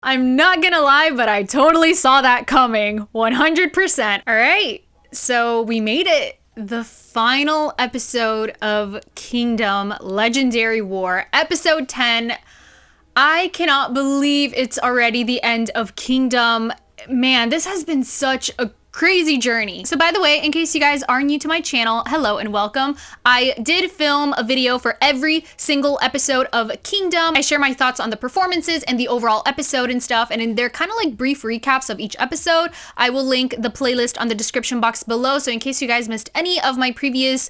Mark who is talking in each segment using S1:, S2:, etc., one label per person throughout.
S1: I'm not gonna lie, but I totally saw that coming. 100%. All right, so we made it. The final episode of Kingdom Legendary War, episode 10. I cannot believe it's already the end of Kingdom. Man, this has been such a crazy journey. So by the way, in case you guys are new to my channel, hello and welcome. I did film a video for every single episode of Kingdom. I share my thoughts on the performances and the overall episode and stuff, and they're kind of like brief recaps of each episode. I will link the playlist on the description box below, so in case you guys missed any of my previous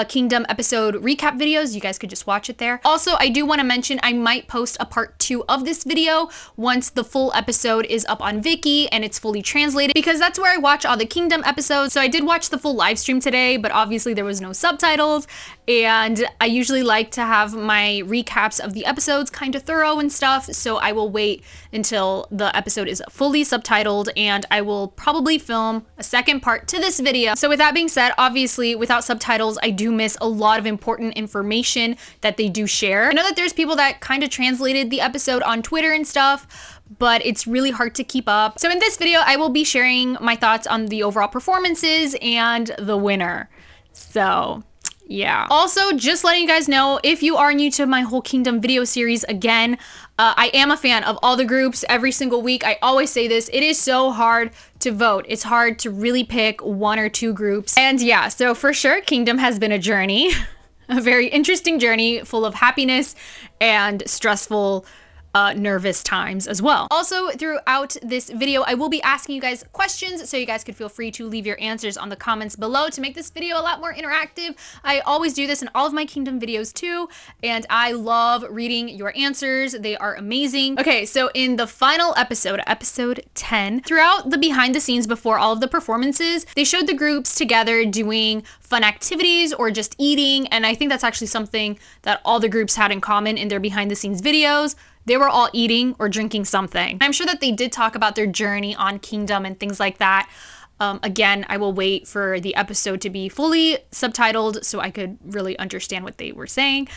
S1: Kingdom episode recap videos, you guys could just watch it there. Also, I do want to mention I might post a part 2 of this video once the full episode is up on Viki and it's fully translated, because that's where I watch all the Kingdom episodes. So I did watch the full live stream today, but obviously there was no subtitles, and I usually like to have my recaps of the episodes kind of thorough and stuff, so I will wait until the episode is fully subtitled, and I will probably film a second part to this video. So with that being said, obviously without subtitles I do miss a lot of important information that they do share. I know that there's people that kind of translated the episode on Twitter and stuff, but it's really hard to keep up. So in this video, I will be sharing my thoughts on the overall performances and the winner. So yeah. Also, just letting you guys know, if you are new to my whole Kingdom video series, again, I am a fan of all the groups every single week. I always say this, it is so hard to vote. It's hard to really pick 1 or 2 groups. And yeah, so for sure, Kingdom has been a journey, a very interesting journey full of happiness and stressful nervous times as well. Also, throughout this video, I will be asking you guys questions, so you guys could feel free to leave your answers on the comments below to make this video a lot more interactive. I always do this in all of my Kingdom videos too, and I love reading your answers. They are amazing. Okay, so in the final episode, episode 10, throughout the behind the scenes before all of the performances, they showed the groups together doing fun activities or just eating, and I think that's actually something that all the groups had in common in their behind the scenes videos. They were all eating or drinking something. I'm sure that they did talk about their journey on Kingdom and things like that. Again, I will wait for the episode to be fully subtitled so I could really understand what they were saying.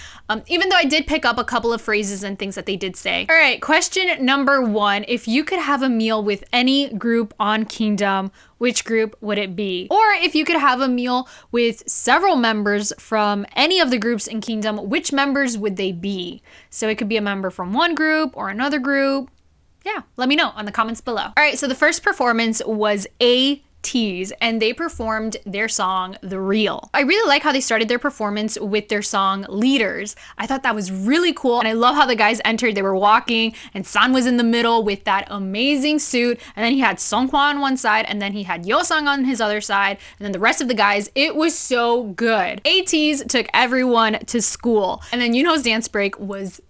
S1: Even though I did pick up a couple of phrases and things that they did say. All right, question number 1. If you could have a meal with any group on Kingdom, which group would it be? Or if you could have a meal with several members from any of the groups in Kingdom, which members would they be? So it could be a member from one group or another group. Yeah, let me know on the comments below. All right, so the first performance was Ateez, and they performed their song, The Real. I really like how they started their performance with their song, Leaders. I thought that was really cool, and I love how the guys entered. They were walking, and San was in the middle with that amazing suit, and then he had Seonghwa on one side, and then he had Yeosang on his other side, and then the rest of the guys. It was so good. Ateez took everyone to school, and then Yoonho's dance break was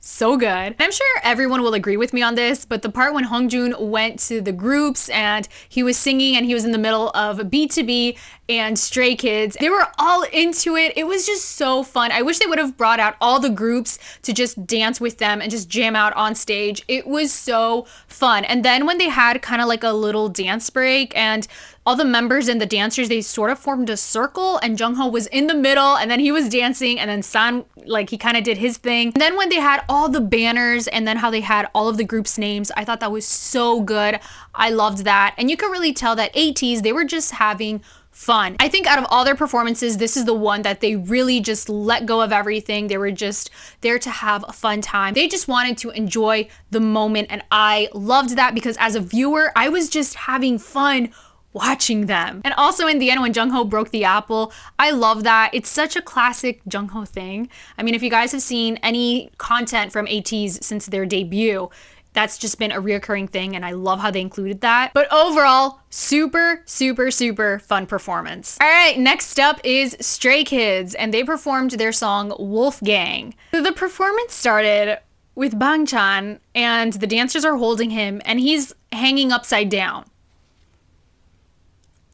S1: so good. And I'm sure everyone will agree with me on this, but the part when Hongjoon went to the groups and he was singing and he was in the middle of BtoB and Stray Kids, they were all into it. It was just so fun. I wish they would have brought out all the groups to just dance with them and just jam out on stage. It was so fun. And then when they had kind of like a little dance break and all the members and the dancers, they sort of formed a circle, and Jungho was in the middle, and then he was dancing, and then San, like, he kind of did his thing. And then when they had all the banners and then how they had all of the groups' names, I thought that was so good. I loved that. And you could really tell that Ateez, they were just having fun. I think out of all their performances, this is the one that they really just let go of everything. They were just there to have a fun time. They just wanted to enjoy the moment, and I loved that because as a viewer, I was just having fun watching them. And also in the end, when Jungho broke the apple, I love that. It's such a classic Jungho thing. I mean, if you guys have seen any content from Ateez since their debut, that's just been a reoccurring thing, and I love how they included that. But overall, super, super, super fun performance. All right, next up is Stray Kids, and they performed their song WOLFGANG. The performance started with Bangchan, and the dancers are holding him, and he's hanging upside down.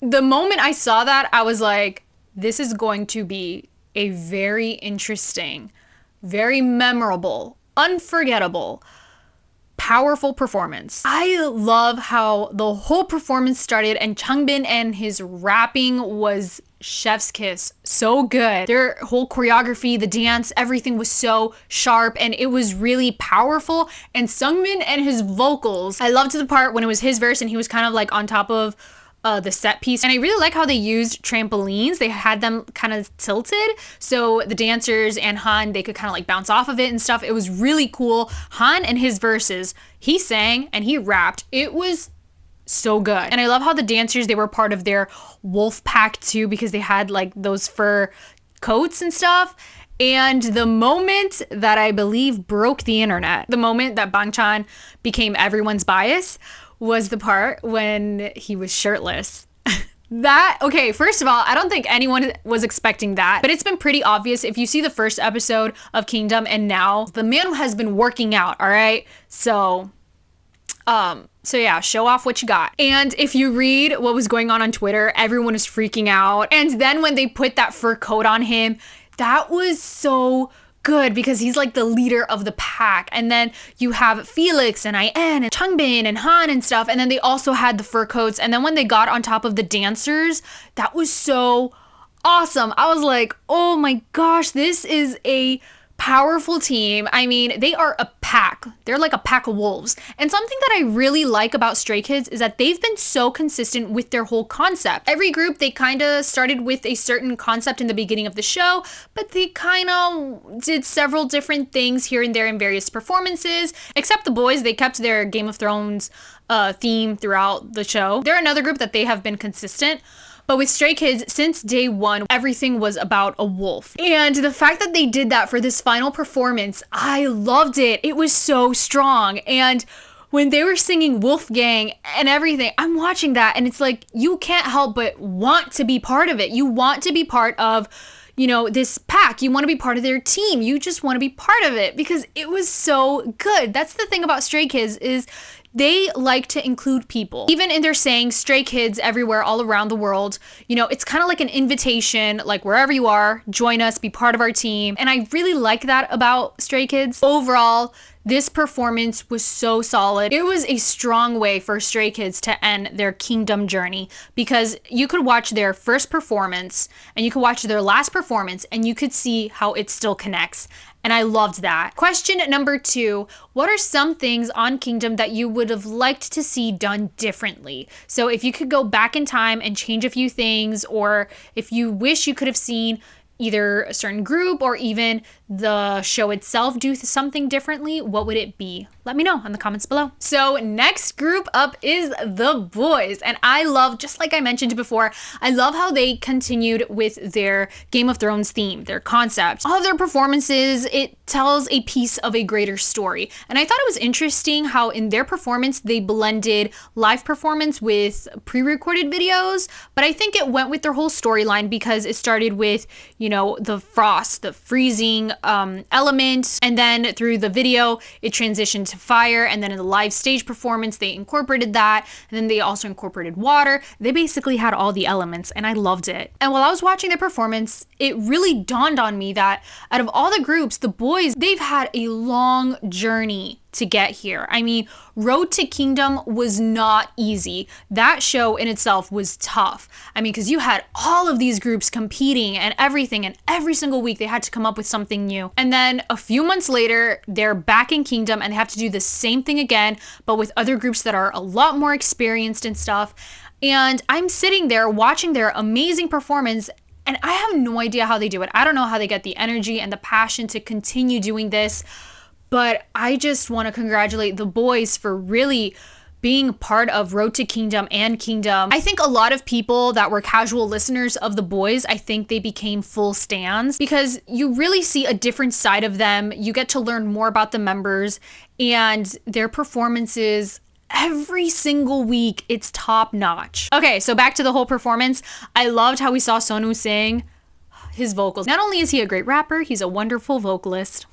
S1: The moment I saw that, I was like, this is going to be a very interesting, very memorable, unforgettable, powerful performance. I love how the whole performance started and Changbin and his rapping was chef's kiss. So good. Their whole choreography, the dance, everything was so sharp and it was really powerful. And Sungmin and his vocals, I loved the part when it was his verse and he was kind of like on top of the set piece. And I really like how they used trampolines. They had them kind of tilted so the dancers and Han, they could kind of like bounce off of it and stuff. It was really cool. Han and his verses, he sang and he rapped. It was so good. And I love how the dancers, they were part of their wolf pack too, because they had like those fur coats and stuff. And the moment that I believe broke the internet, the moment that Bangchan became everyone's bias, was the part when he was shirtless. Okay, first of all, I don't think anyone was expecting that, but it's been pretty obvious. If you see the first episode of Kingdom and now, the man has been working out, all right? So yeah, show off what you got. And if you read what was going on Twitter, everyone is freaking out. And then when they put that fur coat on him, that was so good because he's like the leader of the pack. And then you have Felix and IN and Changbin and Han and stuff. And then they also had the fur coats. And then when they got on top of the dancers, that was so awesome. I was like, oh my gosh, this is a powerful team. I mean, they are a pack. They're like a pack of wolves. And something that I really like about Stray Kids is that they've been so consistent with their whole concept. Every group, they kind of started with a certain concept in the beginning of the show, but they kind of did several different things here and there in various performances. Except the boys, they kept their Game of Thrones theme throughout the show. They're another group that they have been consistent. But with Stray Kids, since day one, everything was about a wolf. And the fact that they did that for this final performance, I loved it. It was so strong. And when they were singing WOLFGANG and everything, I'm watching that and it's like, you can't help but want to be part of it. You want to be part of, you know, this pack. You want to be part of their team. You just want to be part of it because it was so good. That's the thing about Stray Kids is they like to include people. Even in their saying, Stray Kids everywhere, all around the world, you know, it's kind of like an invitation, like wherever you are, join us, be part of our team. And I really like that about Stray Kids. Overall, this performance was so solid. It was a strong way for Stray Kids to end their Kingdom journey because you could watch their first performance and you could watch their last performance and you could see how it still connects. And I loved that. Question number 2, what are some things on Kingdom that you would have liked to see done differently? So if you could go back in time and change a few things, or if you wish you could have seen either a certain group or even the show itself do something differently, what would it be? Let me know in the comments below. So next group up is the Boyz. And I love, just like I mentioned before, I love how they continued with their Game of Thrones theme, their concept. All of their performances, it tells a piece of a greater story. And I thought it was interesting how in their performance, they blended live performance with pre-recorded videos. But I think it went with their whole storyline because it started with, you know, the frost, the freezing element. And then through the video, it transitioned to fire. And then in the live stage performance, they incorporated that. And then they also incorporated water. They basically had all the elements and I loved it. And while I was watching their performance, it really dawned on me that out of all the groups, the Boyz, they've had a long journey to get here. I mean, Road to Kingdom was not easy. That show in itself was tough. I mean, because you had all of these groups competing and everything, and every single week they had to come up with something new. And then a few months later, they're back in Kingdom and they have to do the same thing again, but with other groups that are a lot more experienced and stuff. And I'm sitting there watching their amazing performance and I have no idea how they do it. I don't know how they get the energy and the passion to continue doing this. But I just want to congratulate the Boyz for really being part of Road to Kingdom and Kingdom. I think a lot of people that were casual listeners of the Boyz, I think they became full stans because you really see a different side of them. You get to learn more about the members and their performances. Every single week, it's top notch. Okay, so back to the whole performance. I loved how we saw Sonu sing. His vocals. Not only is he a great rapper, he's a wonderful vocalist.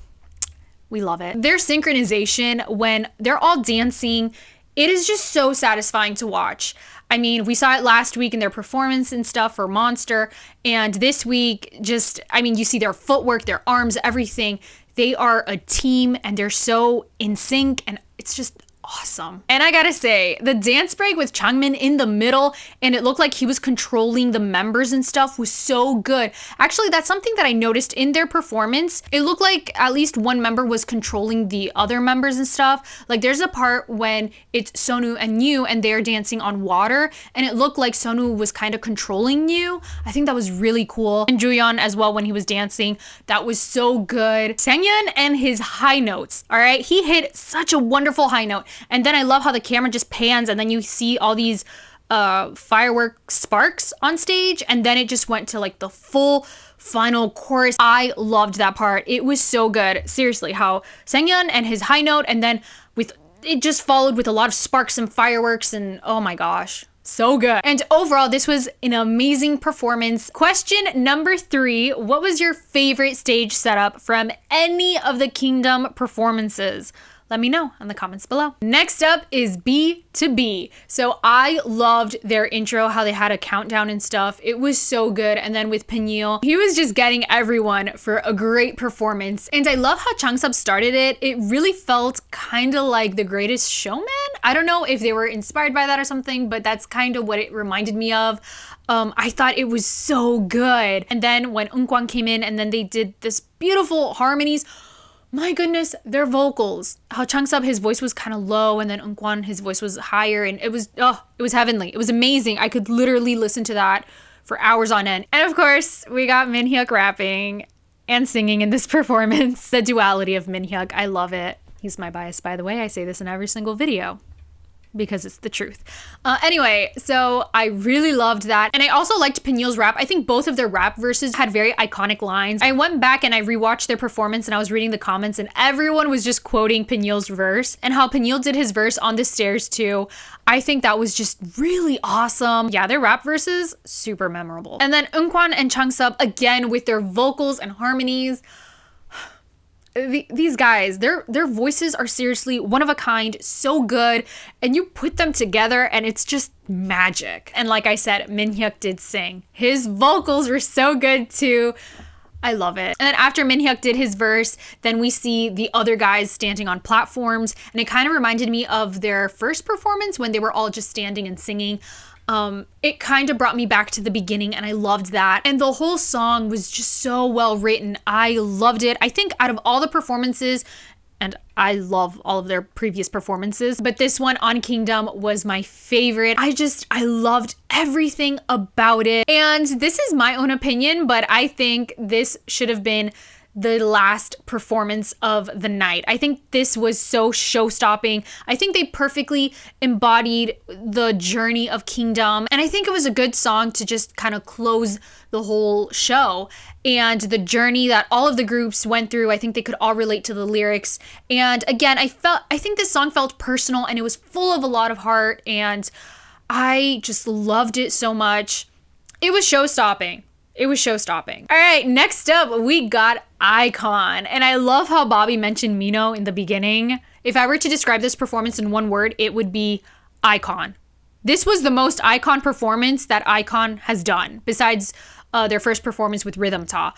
S1: We love it. Their synchronization when they're all dancing, it is just so satisfying to watch. I mean, we saw it last week in their performance and stuff for Monster. And this week, just, I mean, you see their footwork, their arms, everything. They are a team and they're so in sync, and it's just awesome. And I gotta say, the dance break with Changmin in the middle and it looked like he was controlling the members and stuff was so good. Actually, that's something that I noticed in their performance. It looked like at least one member was controlling the other members and stuff. Like there's a part when it's Sonu and Yu and they're dancing on water, and it looked like Sonu was kind of controlling Yu. I think that was really cool. And Juyeon as well when he was dancing, that was so good. Sangyeon and his high notes, all right? He hit such a wonderful high note. And then I love how the camera just pans and then you see all these firework sparks on stage, and then it just went to like the full final chorus. I loved that part. It was so good. Seriously, how Sangyeon and his high note, and then with it just followed with a lot of sparks and fireworks, and oh my gosh. So good. And overall, this was an amazing performance. Question number 3, what was your favorite stage setup from any of the Kingdom performances? Let me know in the comments below. Next up is BtoB. So I loved their intro, how they had a countdown and stuff. It was so good. And then with Peniel, he was just getting everyone for a great performance. And I love how Changsub started it. It really felt kind of like The Greatest Showman. I don't know if they were inspired by that or something, but that's kind of what it reminded me of. I thought it was so good. And then when Eunkwang came in and then they did this beautiful harmonies, my goodness, their vocals. How Changsub, his voice was kind of low, and then Eunkwang, his voice was higher, and it was heavenly. It was amazing. I could literally listen to that for hours on end. And of course, we got Minhyuk rapping and singing in this performance. The duality of Minhyuk, I love it. He's my bias, by the way. I say this in every single video because it's the truth. Anyway, so I really loved that. And I also liked Peniel's rap. I think both of their rap verses had very iconic lines. I went back and I rewatched their performance and I was reading the comments and everyone was just quoting Peniel's verse and how Peniel did his verse on the stairs too. I think that was just really awesome. Yeah, their rap verses, super memorable. And then Eunkwang and Changsub, again, with their vocals and harmonies. These guys, their voices are seriously one of a kind, so good, and you put them together and it's just magic. And like I said, Minhyuk did sing. His vocals were so good too. I love it. And then after Minhyuk did his verse, then we see the other guys standing on platforms, and it kind of reminded me of their first performance when they were all just standing and singing. It kind of brought me back to the beginning and I loved that. And the whole song was just so well written. I loved it. I think out of all the performances, and I love all of their previous performances, but this one on Kingdom was my favorite. I loved everything about it. And this is my own opinion, but I think this should have been the last performance of the night. I think this was so show-stopping. I think they perfectly embodied the journey of Kingdom, and I think it was a good song to just kind of close the whole show. And the journey that all of the groups went through, I think they could all relate to the lyrics. And again, I think this song felt personal and it was full of a lot of heart, and I just loved it so much. It was show-stopping. It was show-stopping. All right, next up, we got iKON. And I love how Bobby mentioned Mino in the beginning. If I were to describe this performance in one word, it would be iKON. This was the most iKON performance that iKON has done, besides their first performance with Rhythm Ta.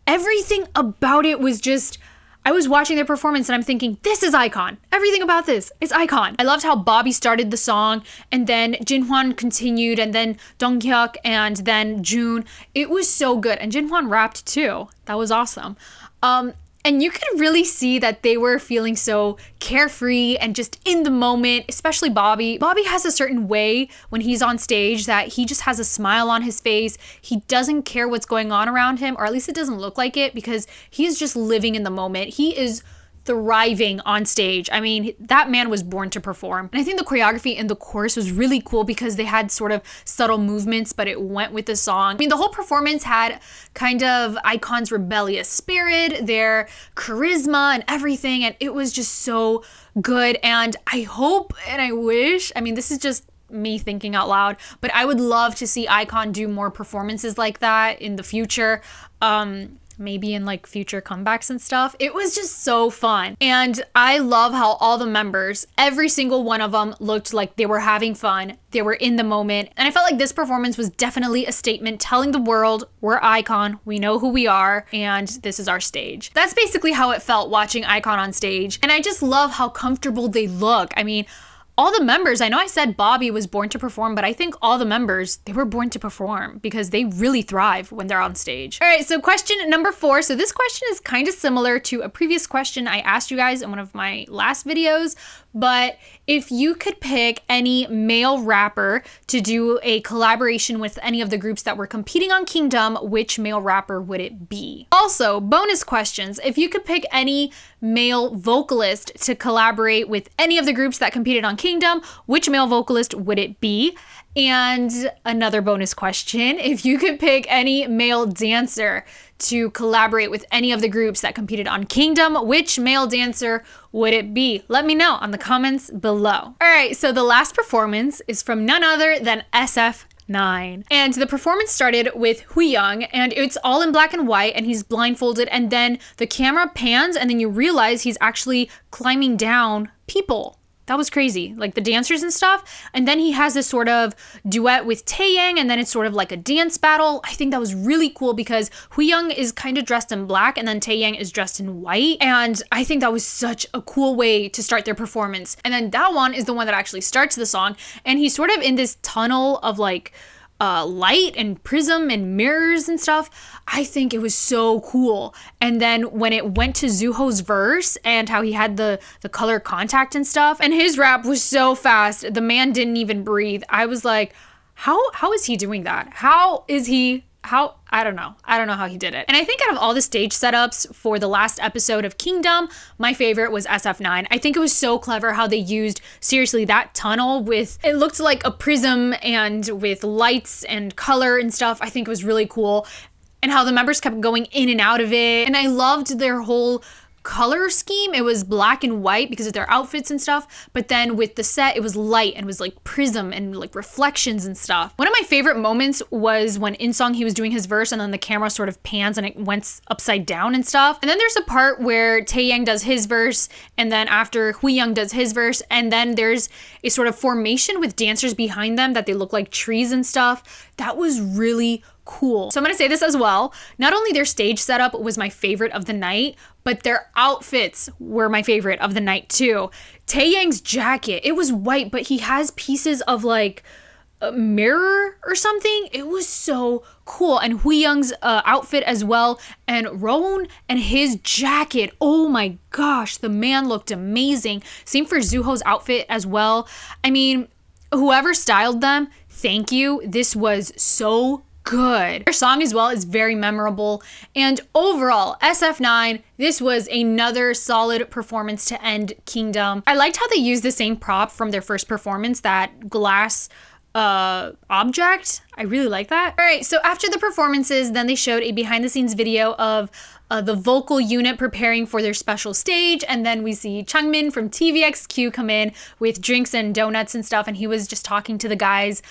S1: Everything about it was just... I was watching their performance and I'm thinking, this is iKON. Everything about this is iKON. I loved how Bobby started the song and then Jinhwan continued and then Donghyuk and then June. It was so good. And Jinhwan rapped too. That was awesome. And you could really see that they were feeling so carefree and just in the moment, especially Bobby. Bobby has a certain way when he's on stage that he just has a smile on his face. He doesn't care what's going on around him, or at least it doesn't look like it, because he's just living in the moment. He is thriving on stage. I mean, that man was born to perform. And I think the choreography in the chorus was really cool because they had sort of subtle movements, but it went with the song. I mean, the whole performance had kind of iKON's rebellious spirit, their charisma and everything, and it was just so good. And I hope and I wish, I mean, this is just me thinking out loud, but I would love to see iKON do more performances like that in the future. maybe in like future comebacks and stuff. It was just so fun. And I love how all the members, every single one of them looked like they were having fun. They were in the moment. And I felt like this performance was definitely a statement telling the world we're iKON, we know who we are, and this is our stage. That's basically how it felt watching iKON on stage. And I just love how comfortable they look. I mean, all the members, I know I said Bobby was born to perform, but I think all the members, they were born to perform because they really thrive when they're on stage. All right, so question number 4. So this question is kind of similar to a previous question I asked you guys in one of my last videos, but if you could pick any male rapper to do a collaboration with any of the groups that were competing on Kingdom, which male rapper would it be? Also, bonus questions. If you could pick any male vocalist to collaborate with any of the groups that competed on Kingdom, which male vocalist would it be? And another bonus question, if you could pick any male dancer to collaborate with any of the groups that competed on Kingdom, which male dancer would it be? Let me know on the comments below. All right, so the last performance is from none other than SF9. And the performance started with Huyoung, and it's all in black and white, and he's blindfolded, and then the camera pans, and then you realize he's actually climbing down people. That was crazy, like the dancers and stuff. And then he has this sort of duet with Taeyang, and then it's sort of like a dance battle. I think that was really cool because Huyoung is kind of dressed in black and then Taeyang is dressed in white. And I think that was such a cool way to start their performance. And then Daewon is the one that actually starts the song. And he's sort of in this tunnel of like light and prism and mirrors and stuff. I think it was so cool. And then when it went to Zuho's verse and how he had the color contact and stuff, and his rap was so fast, the man didn't even breathe. I was like, how is he doing that? I don't know how he did it. And I think out of all the stage setups for the last episode of Kingdom, my favorite was SF9. I think it was so clever how they used, seriously, that tunnel with, it looked like a prism and with lights and color and stuff. I think it was really cool. And how the members kept going in and out of it. And I loved their whole color scheme. It was black and white because of their outfits and stuff, but then with the set it was light and was like prism and like reflections and stuff. One of my favorite moments was when In-song he was doing his verse and then the camera sort of pans and it went upside down and stuff. And then there's a part where Taeyang does his verse and then after Huyoung does his verse, and then there's a sort of formation with dancers behind them that they look like trees and stuff. That was really cool. So I'm gonna say this as well. Not only their stage setup was my favorite of the night, but their outfits were my favorite of the night too. Taeyang's jacket, it was white, but he has pieces of like a mirror or something. It was so cool. And Huyoung's outfit as well, and Rowan and his jacket. Oh my gosh, the man looked amazing. Same for Zuho's outfit as well. I mean, whoever styled them, thank you. This was so good. Their song as well is very memorable. And overall, SF9, this was another solid performance to end Kingdom. I liked how they used the same prop from their first performance, that glass object. I really like that. All right, so after the performances, then they showed a behind the scenes video of the vocal unit preparing for their special stage, and then we see Changmin from TVXQ come in with drinks and donuts and stuff, and he was just talking to the guys.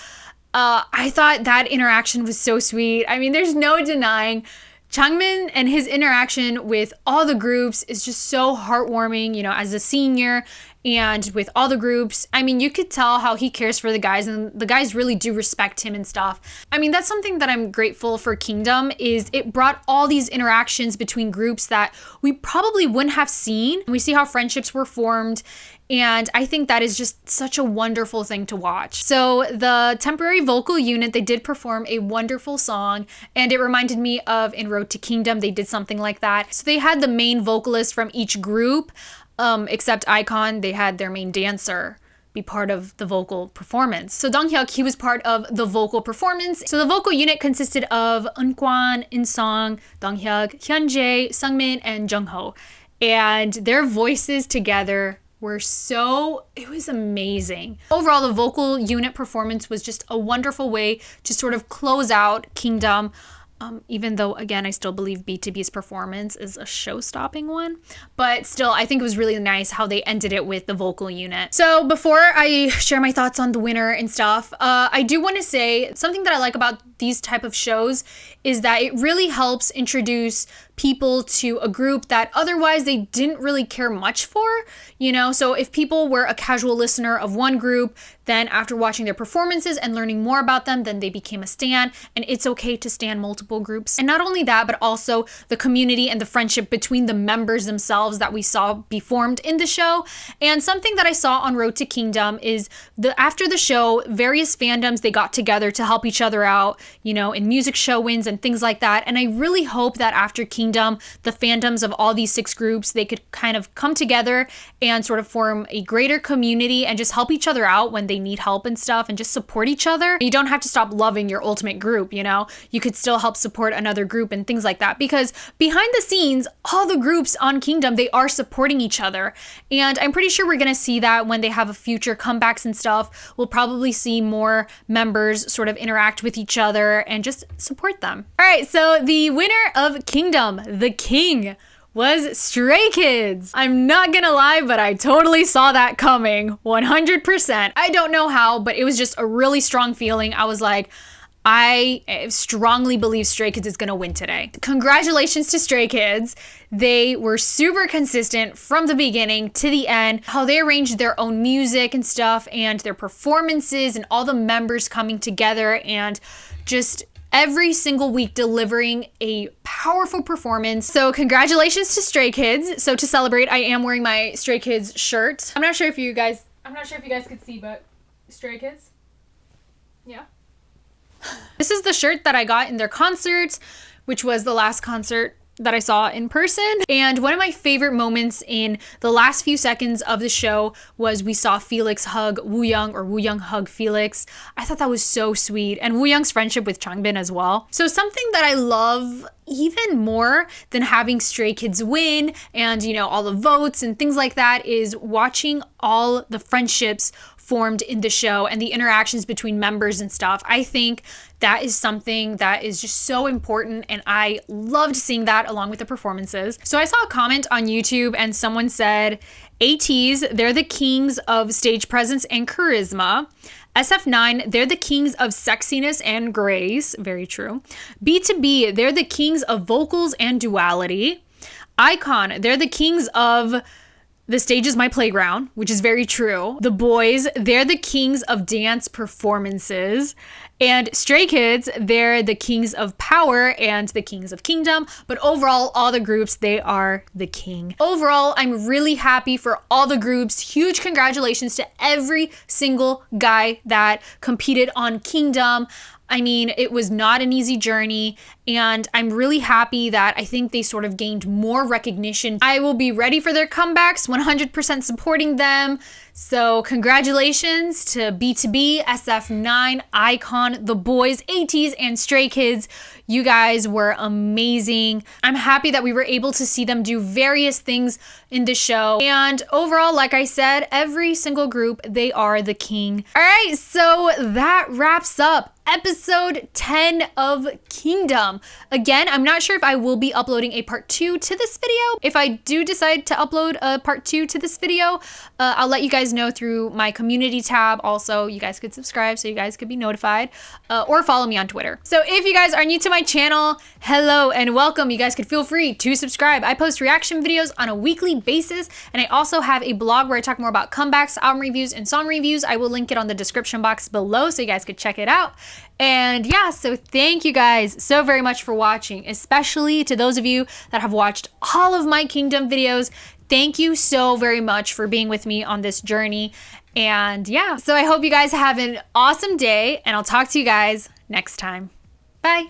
S1: I thought that interaction was so sweet. I mean, there's no denying Changmin and his interaction with all the groups is just so heartwarming, you know, as a senior and with all the groups. I mean, you could tell how he cares for the guys and the guys really do respect him and stuff. I mean, that's something that I'm grateful for Kingdom, is it brought all these interactions between groups that we probably wouldn't have seen. We see how friendships were formed, and I think that is just such a wonderful thing to watch. So the temporary vocal unit, they did perform a wonderful song, and it reminded me of in Road to Kingdom, they did something like that. So they had the main vocalist from each group, except iKON, they had their main dancer be part of the vocal performance. So Donghyuk, he was part of the vocal performance. So the vocal unit consisted of Eunkwon, In-song, Donghyuk, Hyunjae, Sungmin, and Jungho. And their voices together were it was amazing. Overall, the vocal unit performance was just a wonderful way to sort of close out Kingdom. Even though, again, I still believe BtoB's performance is a show-stopping one. But still, I think it was really nice how they ended it with the vocal unit. So before I share my thoughts on the winner and stuff, I do want to say something that I like about these type of shows is that it really helps introduce people to a group that otherwise they didn't really care much for, you know? So if people were a casual listener of one group, then after watching their performances and learning more about them, then they became a stan, and it's okay to stan multiple groups. And not only that, but also the community and the friendship between the members themselves that we saw be formed in the show. And something that I saw on Road to Kingdom is after the show, various fandoms, they got together to help each other out, you know, in music show wins and things like that. And I really hope that after Kingdom, the fandoms of all these 6 groups, they could kind of come together and sort of form a greater community and just help each other out when they need help and stuff, and just support each other. You don't have to stop loving your ultimate group, you know? You could still help support another group and things like that, because behind the scenes, all the groups on Kingdom, they are supporting each other. And I'm pretty sure we're gonna see that when they have a future comebacks and stuff. We'll probably see more members sort of interact with each other and just support them. All right, so the winner of Kingdom, the king, was Stray Kids. I'm not gonna lie, but I totally saw that coming, 100%. I don't know how, but it was just a really strong feeling. I was like, I strongly believe Stray Kids is gonna win today. Congratulations to Stray Kids. They were super consistent from the beginning to the end. How they arranged their own music and stuff, and their performances, and all the members coming together, and just every single week delivering a powerful performance. So congratulations to Stray Kids. So to celebrate, I am wearing my Stray Kids shirt. I'm not sure if you guys could see, but Stray Kids. Yeah. This is the shirt that I got in their concert, which was the last concert that I saw in person. And one of my favorite moments in the last few seconds of the show was we saw Felix hug Wooyoung, or Wooyoung hug Felix. I thought that was so sweet. And Wooyoung's friendship with Changbin as well. So something that I love even more than having Stray Kids win and, you know, all the votes and things like that is watching all the friendships formed in the show and the interactions between members and stuff. I think that is something that is just so important, and I loved seeing that along with the performances. So I saw a comment on YouTube and someone said, Ateez, they're the kings of stage presence and charisma. SF9, they're the kings of sexiness and grace. Very true. BtoB, they're the kings of vocals and duality. iKON, they're the kings of the stage is my playground, which is very true. The Boyz, they're the kings of dance performances. And Stray Kids, they're the kings of power and the kings of Kingdom. But overall, all the groups, they are the king. Overall, I'm really happy for all the groups. Huge congratulations to every single guy that competed on Kingdom. I mean, it was not an easy journey, and I'm really happy that I think they sort of gained more recognition. I will be ready for their comebacks, 100% supporting them. So congratulations to BtoB, SF9, iKON, The Boyz, Ateez, and Stray Kids. You guys were amazing. I'm happy that we were able to see them do various things in the show. And overall, like I said, every single group, they are the king. All right, so that wraps up episode 10 of Kingdom. Again, I'm not sure if I will be uploading a part 2 to this video. If I do decide to upload a part 2 to this video, I'll let you guys know through my community tab. Also, you guys could subscribe so you guys could be notified, or follow me on Twitter. So if you guys are new to my channel, hello and welcome. You guys could feel free to subscribe. I post reaction videos on a weekly basis, and I also have a blog where I talk more about comebacks, album reviews, and song reviews. I will link it on the description box below so you guys could check it out. And yeah, so thank you guys so very much for watching, especially to those of you that have watched all of my Kingdom videos. Thank you so very much for being with me on this journey. And yeah, so I hope you guys have an awesome day, and I'll talk to you guys next time. Bye.